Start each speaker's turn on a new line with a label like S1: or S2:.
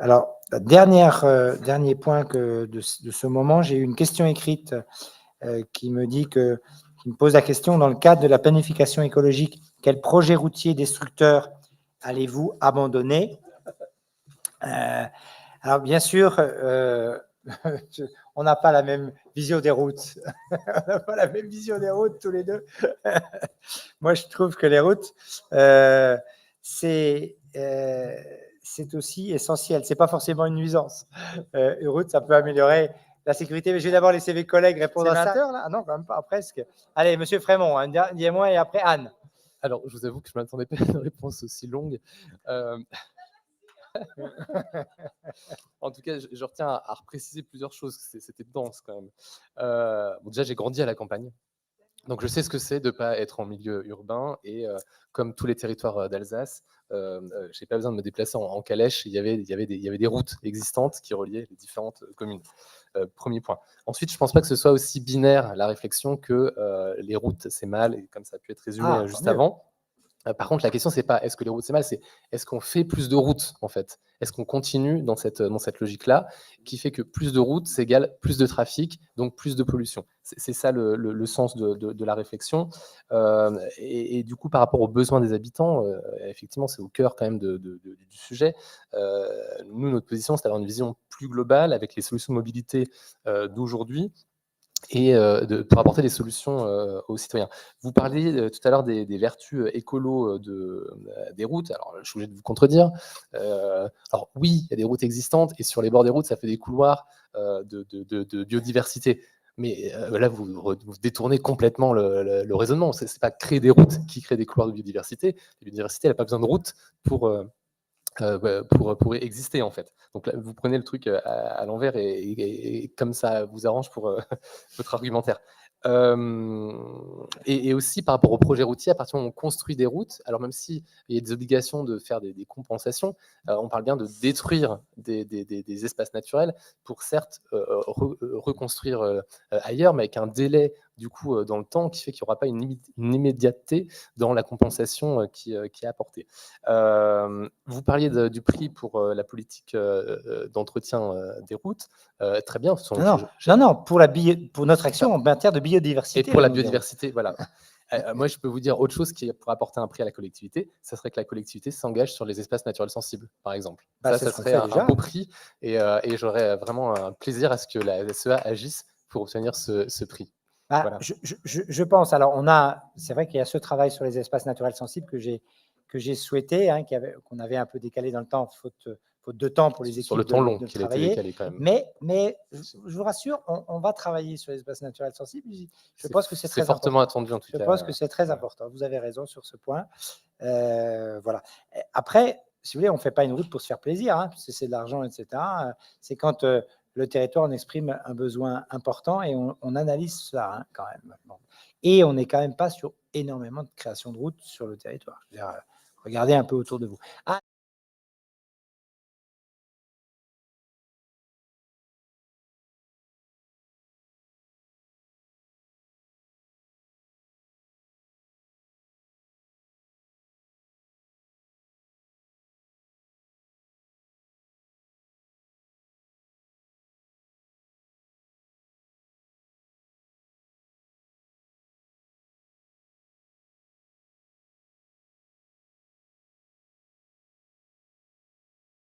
S1: Alors, dernier point de ce moment, j'ai eu une question écrite qui me pose la question: dans le cadre de la planification écologique, quel projet routier destructeur allez-vous abandonner? Alors bien sûr, on n'a pas la même vision des routes. On n'a pas la même vision des routes tous les deux. Moi, je trouve que les routes, c'est aussi essentiel. C'est pas forcément une nuisance. Une route, ça peut améliorer la sécurité. Mais je vais d'abord laisser mes collègues répondre à ça. Sénateur, là? Ah non, quand même pas, presque. Allez, Monsieur Frémont, dis-moi, et après Anne.
S2: Alors, je vous avoue que je ne m'attendais pas à une réponse aussi longue. En tout cas, je retiens à repréciser plusieurs choses. C'était dense quand même. Bon, déjà, j'ai grandi à la campagne. Donc, je sais ce que c'est de ne pas être en milieu urbain. Et comme tous les territoires d'Alsace, je n'ai pas besoin de me déplacer en calèche. Il y avait des routes existantes qui reliaient les différentes communes. Premier point. Ensuite, je ne pense pas que ce soit aussi binaire la réflexion que les routes, c'est mal, et comme ça a pu être résumé juste avant. Par contre, la question, c'est pas est-ce que les routes c'est mal, c'est est-ce qu'on fait plus de routes en fait? Est-ce qu'on continue dans cette logique-là, qui fait que plus de routes, c'est égal plus de trafic, donc plus de pollution. C'est ça le sens de la réflexion. Et du coup, par rapport aux besoins des habitants, effectivement, c'est au cœur quand même du sujet. Nous, notre position, c'est d'avoir une vision plus globale avec les solutions de mobilité d'aujourd'hui, et pour apporter des solutions aux citoyens. Vous parliez tout à l'heure des vertus écolo des routes. Alors, je suis obligé de vous contredire. Alors oui, il y a des routes existantes, et sur les bords des routes, ça fait des couloirs de biodiversité. Mais là, vous détournez complètement le raisonnement. C'est pas créer des routes qui crée des couloirs de biodiversité. La biodiversité, elle n'a pas besoin de routes pour exister en fait. Donc là, vous prenez le truc à l'envers, et comme ça vous arrange pour votre argumentaire. Et aussi par rapport au projet routier, à partir du moment où on construit des routes, alors même s'il y a des obligations de faire des compensations, on parle bien de détruire des espaces naturels pour certes reconstruire ailleurs, mais avec un délai du coup dans le temps qui fait qu'il n'y aura pas une immédiateté dans la compensation qui est apportée. Vous parliez du prix pour la politique d'entretien des routes. Très bien.
S1: Non, pour notre action en matière de biodiversité.
S2: Et pour la biodiversité, voilà. Moi, je peux vous dire autre chose qui pourrait apporter un prix à la collectivité, ça serait que la collectivité s'engage sur les espaces naturels sensibles, par exemple. Ça serait un beau prix, et j'aurais vraiment un plaisir à ce que la SEA agisse pour obtenir ce prix.
S1: Voilà. Je pense, alors c'est vrai qu'il y a ce travail sur les espaces naturels sensibles que j'ai souhaité, qu'on avait un peu décalé dans le temps, faute de temps pour les équipes
S2: sur le temps long
S1: de
S2: qu'il a été décalé quand
S1: même. Mais je vous rassure, on va travailler sur les espaces naturels sensibles. Je pense que c'est très important.
S2: C'est fortement attendu en tout cas.
S1: Je pense que c'est très important. Vous avez raison sur ce point. Voilà. Après, si vous voulez, on ne fait pas une route pour se faire plaisir, parce que c'est de l'argent, etc. C'est quand le territoire en exprime un besoin important, et on analyse ça quand même. Bon. Et on n'est quand même pas sur énormément de création de routes sur le territoire. Je veux dire, regardez un peu autour de vous.